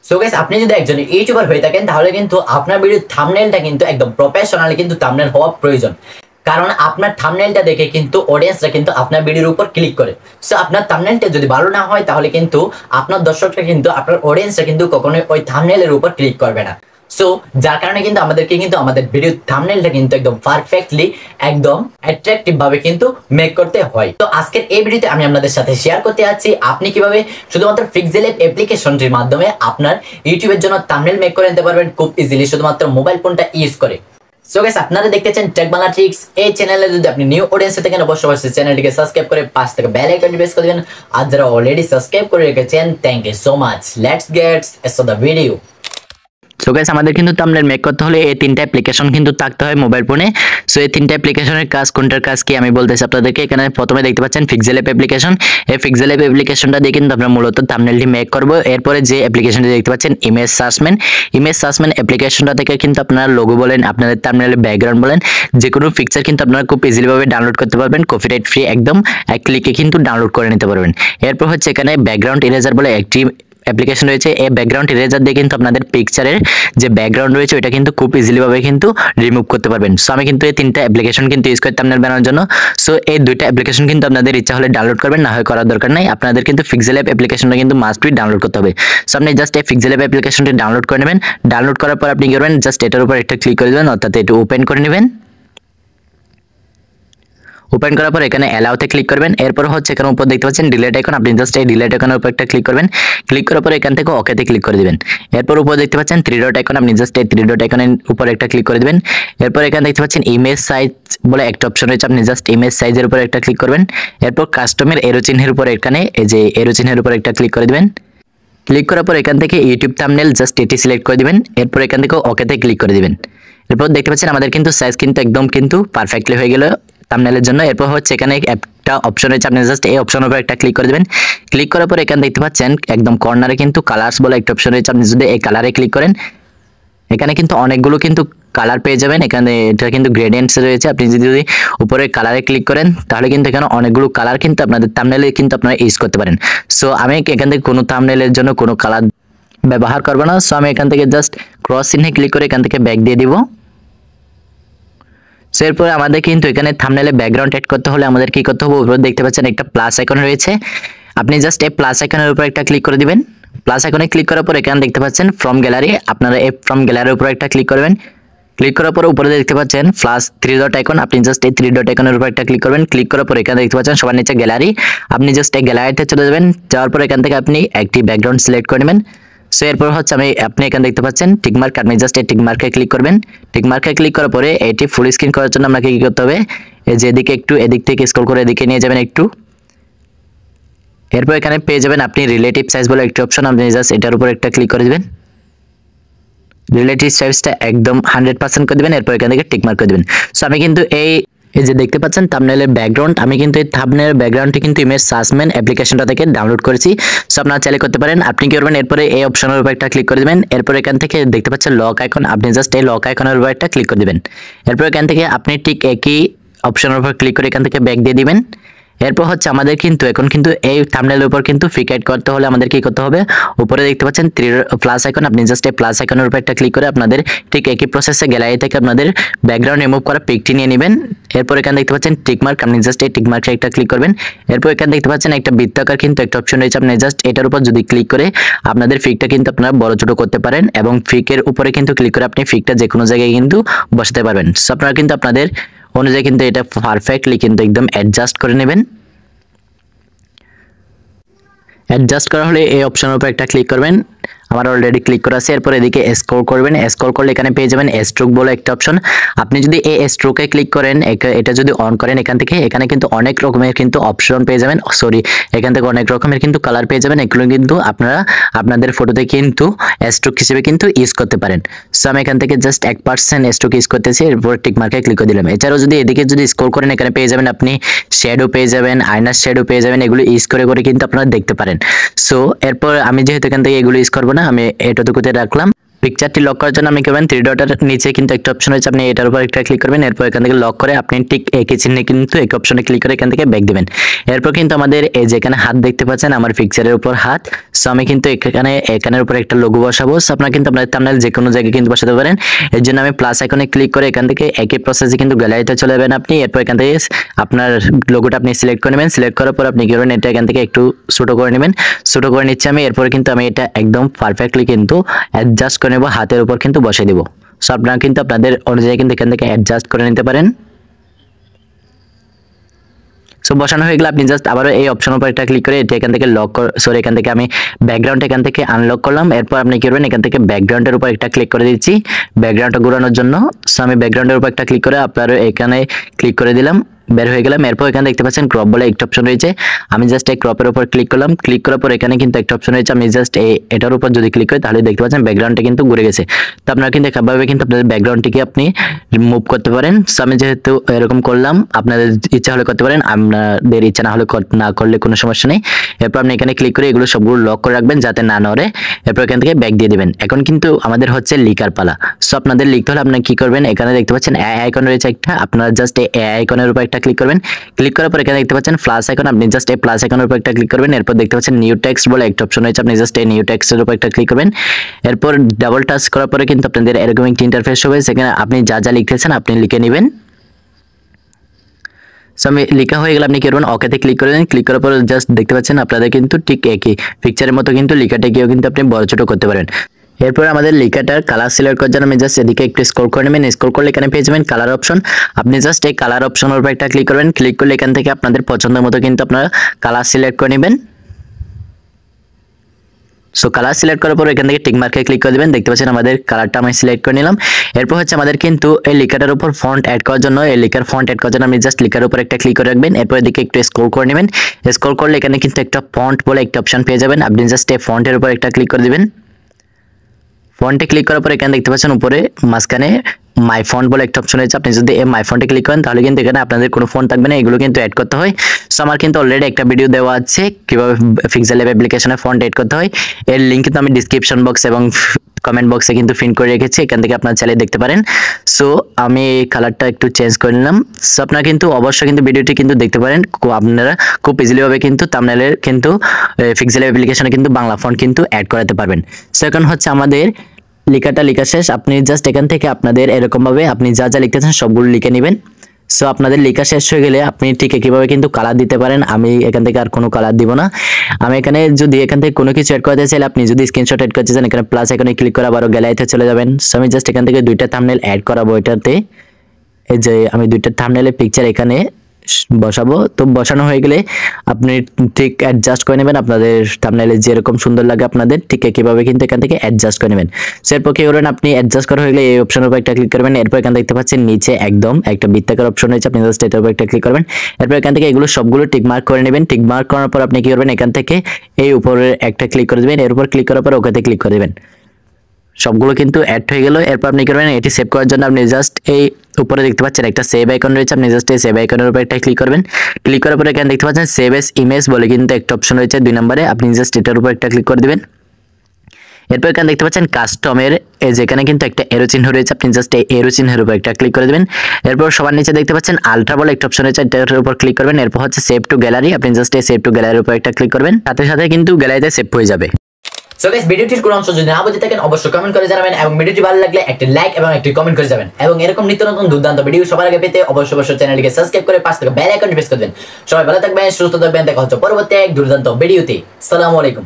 So guys, আপনি যদি একজন ইউটিউবার হয়ে থাকেন তাহলে কিন্তু আপনার ভিডিওর থাম্বনেইলটা কিন্তু একদম প্রফেশনালি কিন্তু থাম্বনেইল হওয়া প্রয়োজন। কারণ আপনার থাম্বনেইলটা দেখে কিন্তু অডিয়েন্সরা কিন্তু আপনার ভিডিওর উপর ক্লিক করে। সো আপনার থাম্বনেইলটা যদি ভালো না হয় তাহলে কিন্তু আপনার দর্শকরা কিন্তু আপনার অডিয়েন্সরা কিন্তু কখনোই ওই থাম্বনেইলের উপর ক্লিক করবে না। সো যার কারণে কিন্তু আমাদেরকে কিন্তু আমাদের ভিডিওর থাম্বনেইলটা কিন্তু একদম পারফেক্টলি একদম অ্যাট্রাকটিভ ভাবে কিন্তু মেক করতে হয়। তো আজকের এই ভিডিওতে আমি আপনাদের সাথে শেয়ার করতে যাচ্ছি আপনি কিভাবে শুধুমাত্র পিক্সেল অ্যাপ অ্যাপ্লিকেশনটির মাধ্যমে আপনার ইউটিউবের জন্য থাম্বনেইল মেক করে নিতে পারবেন খুব ইজিলি শুধুমাত্র মোবাইল ফোনটা ইউজ করে। সো গাইস, আপনারা দেখতেছেন টেক বাংলা ট্রিক্স। এই চ্যানেলে যদি আপনি নিউ অডিয়েন্স থাকেন অবশ্যই চ্যানেলটিকে সাবস্ক্রাইব করে পাশ থেকে বেল আইকনটি প্রেস করে দিবেন। আর যারা অলরেডি সাবস্ক্রাইব করে রেখেছেন, thank you so much. Let's get start the video. So guys, আমাদের কিন্তু থাম্বনেইল মেক করতে হলে এই তিনটা অ্যাপ্লিকেশন কিন্তু থাকতে হয় মোবাইল ফোনে। সো এই তিনটা অ্যাপ্লিকেশনের কাজ কোনটার কাজ কি আমি বলতেছি আপনাদেরকে। এখানে প্রথমে দেখতে পাচ্ছেন পিক্সেল অ্যাপ অ্যাপ্লিকেশন। এই পিক্সেল অ্যাপ অ্যাপ্লিকেশনটা দিয়ে কিন্তু আমরা মূলত থাম্বনেইলটি মেক করব। এরপরে যে অ্যাপ্লিকেশনটি দেখতে পাচ্ছেন ইমেজ সার্চম্যান অ্যাপ্লিকেশনটা থেকে কিন্তু আপনারা লোগো বলেন, আপনাদের থাম্বনেইলের ব্যাকগ্রাউন্ড বলেন, যে কোনো পিকচার কিন্তু আপনারা খুব ইজিলি ভাবে ডাউনলোড করতে পারবেন, কপিরাইট ফ্রি একদম এক ক্লিকে কিন্তু ডাউনলোড করে নিতে পারবেন। এরপর হচ্ছে এখানে ব্যাকগ্রাউন্ড ইরেজার বলে একটি অ্যাপ্লিকেশন রয়েছে। এই ব্যাকগ্রাউন্ড ইরেজার দিয়ে কিন্তু আপনাদের পিকচারের যে ব্যাকগ্রাউন্ড রয়েছে ওটা কিন্তু খুব ইজিলি ভাবে কিন্তু রিমুভ করতে পারবেন। সো আমি কিন্তু এই তিনটা অ্যাপ্লিকেশন কিন্তু ইউজ করি থাম্বনেইল বানানোর জন্য। সো এই দুইটা অ্যাপ্লিকেশন কিন্তু আপনাদের ইচ্ছা হলে ডাউনলোড করবেন, না হয় করার দরকার নাই। আপনাদের কিন্তু পিক্সেল অ্যাপ অ্যাপ্লিকেশনটা কিন্তু মাস্ট বি ডাউনলোড করতে হবে। সো আপনি জাস্ট এই পিক্সেল অ্যাপ অ্যাপ্লিকেশনটি ডাউনলোড করে নেবেন। ডাউনলোড করার পর আপনি কি করবেন, জাস্ট এটার উপর একটা ক্লিক করে দেবেন, অর্থাৎ এটা ওপেন করে নেবেন। ওপেন করার পর এখানে অ্যালাউতে ক্লিক করবেন। এরপর হচ্ছে এখানে উপর দেখতে পাচ্ছেন ডিলিট আইকন, আপনি জাস্ট এই ডিলিট আইকনের উপর একটা ক্লিক করবেন। ক্লিক করার পর এখান থেকে ওকেতে ক্লিক করে দিবেন। এরপর উপর দেখতে পাচ্ছেন থ্রি ডট আইকন, আপনি জাস্ট এই থ্রি ডট আইকনের উপর একটা ক্লিক করে দিবেন। এরপর এখানে দেখতে পাচ্ছেন ইমেজ সাইজ বলে একটা অপশন রয়েছে, আপনি জাস্ট ইমেজ সাইজের উপর একটা ক্লিক করবেন। এরপর কাস্টমের এরো চিহ্নের উপর এখানে এই যে এরো চিহ্নের উপর একটা ক্লিক করে দিবেন। ক্লিক করার পর এখান থেকে ইউটিউব থাম্বনেইল জাস্ট এটি সিলেক্ট করে দিবেন। এরপর এখান থেকে ওকেতে ক্লিক করে দিবেন। এরপর দেখতে পাচ্ছেন আমাদের কিন্তু সাইজ কিন্তু একদম কিন্তু পারফেক্টলি হয়ে গেল থাম্বনেইলের জন্য। এরপর হচ্ছে এখানে একটা অপশন রয়েছে, আপনি জাস্ট এই অপশনের উপর একটা ক্লিক করে দিবেন। ক্লিক করার পর এখানে দেখতে পাচ্ছেন একদম কর্নারে কিন্তু কালারস বলে একটা অপশন রয়েছে, আপনি যদি এই কালারে ক্লিক করেন এখানে কিন্তু অনেকগুলো কিন্তু কালার পেয়ে যাবেন। এখানে এটা কিন্তু গ্রেডিয়েন্টস রয়েছে, আপনি যদি উপরে কালারে ক্লিক করেন তাহলে কিন্তু এখানে অনেকগুলো কালার কিন্তু আপনাদের থাম্বনেইলে কিন্তু আপনারা ইউজ করতে পারেন। সো আমি এখান থেকে কোনো থাম্বনেইলের জন্য কোনো কালার ব্যবহার করব না। সো আমি এখান থেকে জাস্ট ক্রস চিহ্নে ক্লিক করে এখান থেকে ব্যাক দিয়ে দিব। সো এরপরে আমাদের কিন্তু এখানে থাম্বনেইলে ব্যাকগ্রাউন্ড এড করতে হলে আমাদের কি করতে হবে, উপরে দেখতে পাচ্ছেন একটা প্লাস আইকন রয়েছে, আপনি জাস্ট এই প্লাস আইকনের উপর একটা ক্লিক করে দিবেন। প্লাস আইকনে ক্লিক করার পর এখানে দেখতে পাচ্ছেন ফ্রম গ্যালারি, আপনারা এই ফ্রম গ্যালারির উপর একটা ক্লিক করবেন। ক্লিক করার পর উপরে দেখতে পাচ্ছেন প্লাস থ্রি ডট আইকন, আপনি জাস্ট এই থ্রি ডট আইকনের উপর একটা ক্লিক করবেন। ক্লিক করার পর এখানে দেখতে পাচ্ছেন সবার নিচে গ্যালারি, আপনি জাস্ট এই গ্যালারিতে চলে যাবেন। যাওয়ার পর এখান থেকে আপনি একটি ব্যাকগ্রাউন্ড সিলেক্ট করে নেবেন। সো এরপর হচ্ছে আপনি এখানে দেখতে পাচ্ছেন টিকমার্ক, আপনি জাস্ট এই টিকমার্কে ক্লিক করবেন। টিকমার্কে ক্লিক করার পরে এটি ফুল স্ক্রিন করার জন্য আপনাকে কি করতে হবে, এই যে এদিকে একটু এদিক থেকে স্ক্রল করে এদিকে নিয়ে যাবেন একটু। এরপর এখানে পেয়ে যাবেন আপনি রিলেটিভ সাইজ বলে একটা অপশন, আপনি জাস্ট এটার উপর একটা ক্লিক করে দিবেন। রিলেটিভ সাইজটা একদম 100% করে দিবেন। এরপর এখান থেকে টিকমার্ক করে দিবেন। সো আমি কিন্তু এই যে দেখতে পাচ্ছেন থাম্বনেইলের ব্যাকগ্রাউন্ড, আমি কিন্তু এই থাম্বনেইলের ব্যাকগ্রাউন্ডটি কিন্তু ইমেজ সার্চম্যান অ্যাপ্লিকেশনটা থেকে ডাউনলোড করেছি। সো আপনারা চাইলে করতে পারেন। আপনি কি করবেন, এরপরে এই অপশনের উপর একটা ক্লিক করে দিবেন। এরপর এখান থেকে দেখতে পাচ্ছেন লক আইকন, আপনি জাস্ট এই লক আইকনের উপর একটা ক্লিক করে দিবেন। এরপর এখান থেকে আপনি ঠিক একই অপশনের উপর ক্লিক করে এখান থেকে ব্যাক দিয়ে দিবেন। এরপর হচ্ছে আমাদের কিন্তু এখন কিন্তু এই থাম্বনেইলের উপর কিন্তু ফিক এড করতে হলে আমাদের কি করতে হবে, উপরে দেখতে পাচ্ছেন থ্রি প্লাস আইকন, আপনি জাস্ট এই প্লাস আইকনের উপর একটা ক্লিক করে আপনাদের ঠিক একই প্রসেসে গ্যালারি থেকে আপনাদের ব্যাকগ্রাউন্ড রিমুভ করা পিকটি নিয়ে নেবেন। এরপর এখানে দেখতে পাচ্ছেন টিকমার্ক, আপনি জাস্ট এই টিকমার্কে একটা ক্লিক করবেন। এরপর এখানে দেখতে পাচ্ছেন একটা বৃত্তাকার কিন্তু একটা অপশন রয়েছে, আপনি জাস্ট এটার উপর যদি ক্লিক করে আপনাদের ফিকটা কিন্তু আপনারা বড় ছোট করতে পারেন এবং ফিকের উপরে কিন্তু ক্লিক করে আপনি ফিকটা যে কোনো জায়গায় কিন্তু বসাতে পারবেন। সো আপনারা কিন্তু আপনাদের অনুযায়ী কিন্তু এটা পারফেক্টলি কিন্তু একদম অ্যাডজাস্ট করে নেবেন। অ্যাডজাস্ট করা হলে এই অপশনের উপর একটা ক্লিক করবেন, আমার অলরেডি ক্লিক করা আছে। এরপর এদিকে স্ক্রল করবেন, স্ক্রল করলে এখানে পেয়ে যাবেন স্ট্রোক বলে একটা অপশন, আপনি যদি এই স্ট্রোকে ক্লিক করেন এটা যদি অন করেন এখান থেকে এখানে কিন্তু অনেক রকমের কিন্তু অপশন পেয়ে যাবেন, এখান থেকে অনেক রকমের কিন্তু কালার পেয়ে যাবেন। এগুলো কিন্তু আপনারা আপনাদের ফটোতে কিন্তু স্ট্রোক হিসেবে কিন্তু ইউজ করতে পারেন। সো আমি এখান থেকে জাস্ট 1% স্ট্রোক ইউজ করতেছি, এরপর টিক মার্কে ক্লিক করে দিলাম। এছাড়াও যদি এদিকে যদি স্ক্রল করেন এখানে পেয়ে যাবেন আপনি শ্যাডো পেয়ে যাবেন, আয়নার শ্যাডো পেয়ে যাবেন, এগুলো ইউজ করে কিন্তু আপনারা দেখতে পারেন। সো এরপর আমি যেহেতু এখান থেকে এগুলো ইউজ করবো না, আমি এতটুকুতে রাখলাম। পিকচারটি লক করার জন্য আপনি করবেন 3 ডটের নিচে কিন্তু একটা অপশন রয়েছে, আপনি এটার উপর একটা ক্লিক করবেন। এরপর এখান থেকে লক করে আপনি ঠিক একই চিহ্নে কিন্তু এক অপশনে ক্লিক করে এখান থেকে ব্যাক দিবেন। এরপর কিন্তু আমাদের এই যেখানে হাত দেখতে পাচ্ছেন আমার পিকচারের উপর হাত, সো আমি কিন্তু এখানের উপর একটা লোগো বসাবো। সো আপনারা কিন্তু আপনাদের থাম্বনেল যে কোনো জায়গায় কিন্তু বসাতে পারেন। এর জন্য আমি প্লাস আইকনে ক্লিক করে এখান থেকে একই প্রসেসে কিন্তু গ্যালারিতে চলে যাবেন আপনি। এরপর এখান থেকে আপনার লোগোটা আপনি সিলেক্ট করে নেবেন। সিলেক্ট করার পর আপনি কি করবেন, এটা এখান থেকে একটু ছোট করে নেবেন। ছোট করে নিচ্ছি আমি। এরপর কিন্তু আমি এটা একদম পারফেক্টলি কিন্তু অ্যাডজাস্ট করে নেব, হাতের উপর কিন্তু বসে দিব। সো আপনারা কিন্তু আপনাদের অনুযায়ী কিন্তু এখান থেকে অ্যাডজাস্ট করে নিতে পারেন। সো বসানো হয়ে গেলে আপনি জাস্ট আবারও এই অপশনের উপর একটা ক্লিক করে এটা এখান থেকে এখান থেকে আমি ব্যাকগ্রাউন্ড এখান থেকে আনলক করলাম। এরপর আপনি কি করবেন, এখান থেকে ব্যাকগ্রাউন্ডের উপর একটা ক্লিক করে দিচ্ছি ব্যাকগ্রাউন্ডটা ঘোরানোর জন্য। সো আমি ব্যাকগ্রাউন্ডের উপর একটা ক্লিক করে আপনার এখানে ক্লিক করে দিলাম, বের হয়ে গেলাম। এরপর এখানে দেখতে পাচ্ছেন ক্রপ বলে একটা অপশন রয়েছে, আমি জাস্ট এই ক্রপের উপর ক্লিক করলাম। ক্লিক করার পর এখানে কিন্তু একটা অপশন রয়েছে, আমি জাস্ট এটার উপর যদি ক্লিক করি তাহলে দেখতে পাচ্ছেন ব্যাকগ্রাউন্ডটা কিন্তু ঘুরে গেছে। তো আপনারা কিন্তু এভাবে কিন্তু আপনাদের ব্যাকগ্রাউন্ডটিকে আপনি মুভ করতে পারেন। সো আমি যেহেতু এরকম করলাম, আপনাদের ইচ্ছা হলে করতে পারেন, আপনাদের ইচ্ছা না হলে না করলে কোনো সমস্যা নেই। এরপর আপনি এখানে ক্লিক করে এগুলো সবগুলো লক করে রাখবেন যাতে না নড়ে। এরপর এখান থেকে ব্যাক দিয়ে দিবেন। এখন কিন্তু আমাদের হচ্ছে লিখার পালা। সো আপনাদের লিখতে হলে আপনারা কি করবেন, এখানে দেখতে পাচ্ছেন এআই আইকন রয়েছে একটা, আপনারা জাস্ট এই এআই আইকনের উপর একটা ক্লিক করবেন। ক্লিক করার পর এখানে দেখতে পাচ্ছেন প্লাস আইকন, আপনি জাস্ট এই প্লাস আইকনের উপর একটা ক্লিক করবেন। এরপর দেখতে পাচ্ছেন নিউ টেক্সট বলে একটা অপশন রয়েছে, আপনি জাস্ট এই নিউ টেক্সটের উপর একটা ক্লিক করবেন। এরপর ডাবল টাচ করার পরে কিন্তু আপনাদের এরকম একটি ইন্টারফেস হবে, সেখানে আপনি যা যা লিখতেছেন আপনি লিখে নেবেন। সো আমি লেখা হয়ে গেলে আপনি কি করবেন, ওকেতে ক্লিক করে দেন। ক্লিক করার পর জাস্ট দেখতে পাচ্ছেন আপনাদের কিন্তু ঠিক একই পিকচারের মতো কিন্তু লেখাটাকেও কিন্তু আপনি বড় ছোট করতে পারেন। এরপর আমাদের লেখাটার কালার সিলেক্ট করার জন্য আমি জাস্ট এদিকে একটু স্ক্রল করে নেবেন। স্ক্রল করলে এখানে পেয়ে যাবেন কালার অপশন, আপনি জাস্ট এই কালার অপশনের উপর একটা ক্লিক করবেন। ক্লিক করলে এখান থেকে আপনাদের পছন্দের মতো কিন্তু আপনারা কালার সিলেক্ট করে নেবেন। সো কালার সিলেক্ট করার পর এখান থেকে টিক মার্কে ক্লিক করে দিবেন। দেখতে পাচ্ছেন আমাদের কালারটা আমি সিলেক্ট করে নিলাম। এরপর হচ্ছে আমাদের কিন্তু এই লেখাটার উপর ফন্ট অ্যাড করার জন্য, এই লেখার ফন্ট অ্যাড করার জন্য আমি জাস্ট লেখার উপর একটা ক্লিক করে রাখবেন। এরপর এদিকে একটু স্ক্রল করে নেবেন। স্ক্রল করলে এখানে কিন্তু একটা ফন্ট বলে একটা অপশন পেয়ে যাবেন, আপনি জাস্ট এই ফন্টের উপর একটা ক্লিক করে দিবেন। ফন্টে ক্লিক করার পর এখানে দেখতে পাচ্ছেন উপরে মাঝখানে মাই ফন্ট বলে একটা অপশন রয়েছে, আপনি যদি এই মাই ফন্টে ক্লিক করেন তাহলে কিন্তু এখানে আপনাদের কোনো ফন্ট থাকবে না, এগুলো কিন্তু অ্যাড করতে হয়। সো আমার কিন্তু অলরেডি একটা ভিডিও দেওয়া আছে কিভাবে পিক্সেল ল্যাব অ্যাপ্লিকেশনে ফন্ট অ্যাড করতে হয়, এর লিংক কিন্তু আমি ডিসক্রিপশন বক্স এবং কমেন্ট বক্সে কিন্তু পিন করে রেখেছি, এখান থেকে আপনারা চাইলে দেখতে পারেন। সো আমি এই কালারটা একটু চেঞ্জ করে নিলাম। সো আপনারা কিন্তু অবশ্যই কিন্তু ভিডিওটি কিন্তু দেখতে পারেন, আপনারা খুব ইজিলি ভাবে কিন্তু থাম্বনেলের কিন্তু পিক্সেল ল্যাব অ্যাপ্লিকেশনে কিন্তু বাংলা ফন্ট কিন্তু অ্যাড করাতে পারবেন। সো এখন হচ্ছে আমাদের লেখাটা লেখা শেষ, আপনি জাস্ট এখান থেকে আপনাদের এরকম ভাবে আপনি যা যা লিখতেছেন সবগুলো লিখে নেবেন। সো আপনাদের লেখা শেষ হয়ে গেলে আপনি ঠিক একইভাবে কিন্তু কালার দিতে পারেন। আমি এখান থেকে আর কোনো কালার দিব না। আমি এখানে যদি এখান থেকে কোনো কিছু অ্যাড করতে চাইলে আপনি যদি স্ক্রিনশট অ্যাড করতে চান এখানে প্লাস আইকনে ক্লিক করে আবারও গ্যালারিতে চলে যাবেন। সো আমি জাস্ট এখান থেকে দুইটা থাম্বনেল অ্যাড করাবো এটাতে, এই যে আমি দুইটা থাম্বনেলের পিকচার এখানে বসাবো। তো বসানো হয়ে গেলে আপনি ঠিক অ্যাডজাস্ট করে নেবেন, আপনাদের থাম্বনেলে যেরকম সুন্দর লাগে আপনাদের ঠিক একইভাবে কিন্তু এখান থেকে অ্যাডজাস্ট করে নেবেন। সো এরপর কি করবেন, আপনি অ্যাডজাস্ট করা হয়ে গেলে এই অপশনের উপর একটা ক্লিক করবেন। এরপর এখানে দেখতে পাচ্ছেন নিচে একদম একটা বৃত্তাকার অপশন রয়েছে, আপনি জাস্ট এটার উপর একটা ক্লিক করবেন। এরপর এখান থেকে এগুলো সবগুলো টিক মার্ক করে নেবেন। টিক মার্ক করার পর আপনি কি করবেন, এখান থেকে এই উপরে একটা ক্লিক করে দেবেন। এর উপর ক্লিক করার পর ওকেতে ক্লিক করে দেবেন। সবগুলো কিন্তু অ্যাড হয়ে গেল। এরপর আপনি করবেন এটি সেভ করার জন্য আপনি জাস্ট এই উপরে দেখতে পাচ্ছেন একটা সেভ আইকন রয়েছে, আপনি জাস্ট এই সেভ আইকনের উপর একটা ক্লিক করবেন। ক্লিক করার পরে এখানে দেখতে পাচ্ছেন সেভ এস ইমেজ বলে কিন্তু একটা অপশন রয়েছে 2 নম্বরে, আপনি জাস্ট এটার উপর একটা ক্লিক করে দিবেন। এরপর এখানে দেখতে পাচ্ছেন কাস্টমের যেখানে কিন্তু একটা এরো চিহ্ন রয়েছে, আপনি জাস্ট এই এরো চিহ্নের উপর একটা ক্লিক করে দিবেন। এরপর সবার নিচে দেখতে পাচ্ছেন আলট্রা বলে একটা অপশন রয়েছে, এটার উপর ক্লিক করবেন। এরপর হচ্ছে সেভ টু গ্যালারি, আপনি জাস্ট এই সেভ টু গ্যালারির উপর একটা ক্লিক করবেন, সাথে সাথে কিন্তু গ্যালারিতে সেভ হয়ে যাবে। সো গাইস ভিডিওটির কোন অংশ যদি না বুঝে থাকেন অবশ্যই কমেন্ট করে জানাবেন, এবং ভিডিওটি ভালো লাগলে একটি লাইক এবং একটি কমেন্ট করে যাবেন, এবং এরকম নিত্য নতুন দুর্দান্ত ভিডিও সবার আগে পেতে অবশ্যই চ্যানেলটিকে সাবস্ক্রাইব করে পাশে থাকা বেল আইকনটি প্রেস করে দেন। সবাই ভালো থাকবেন, সুস্থ থাকবেন, দেখা হচ্ছে পরবর্তী এক দুর্দান্ত ভিডিওতে। আসসালামু আলাইকুম।